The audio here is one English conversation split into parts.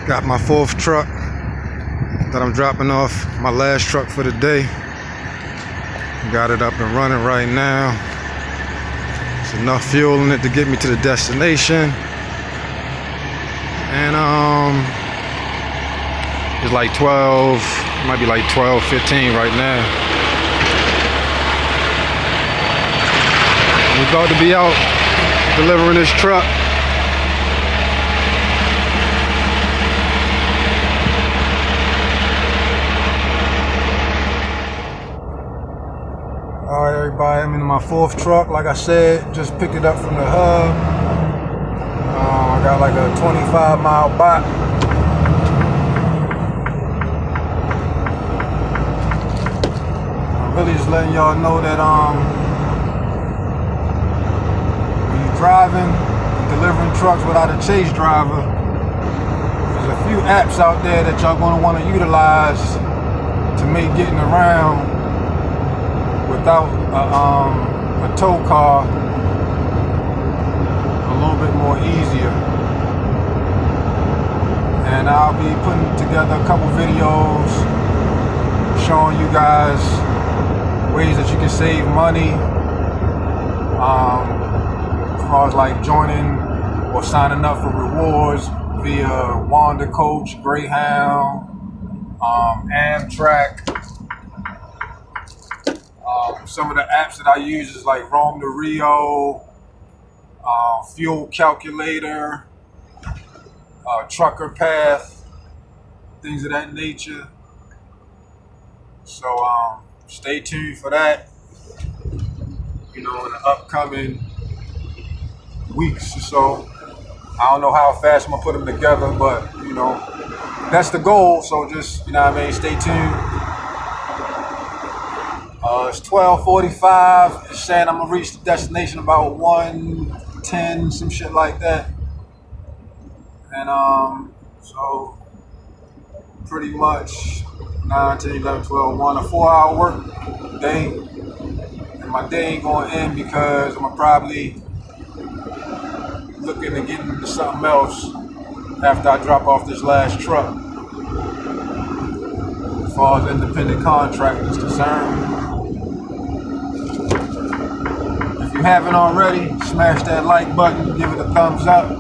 Got my fourth truck that I'm dropping off, my last truck for the day. Got it up and running right now. There's enough fuel in it to get me to the destination. And it's like 12, it might be like 12:15 right now. We're about to be out delivering this truck. Alright everybody, I'm in my fourth truck. Like I said, just picked it up from the hub. I got like a 25-mile bot. I'm really just letting y'all know that when you're driving and delivering trucks without a chase driver, there's a few apps out there that y'all gonna want to utilize to make getting around without a tow car a little bit more easier. And I'll be putting together a couple videos showing you guys ways that you can save money as far as like joining or signing up for rewards via Wanda Coach, Greyhound, Amtrak. Some of the apps that I use is like Roam to Rio, Fuel Calculator, Trucker Path, things of that nature. So stay tuned for that. You know, in the upcoming weeks or so. I don't know how fast I'm gonna put them together, but you know, that's the goal. So just, you know what I mean, stay tuned. It's 12:45. It's saying I'm gonna reach the destination about 1:10, some shit like that. And so pretty much 9, 10, 11, 12, 1, a 4-hour work day. And my day ain't gonna end because I'm probably looking to get into something else after I drop off this last truck. As far as independent contracting is concerned. If you haven't already, smash that like button, give it a thumbs up.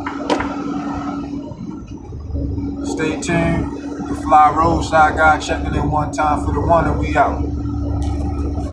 Stay tuned. The Fly Roadside Guy checking in one time for the one, and we out.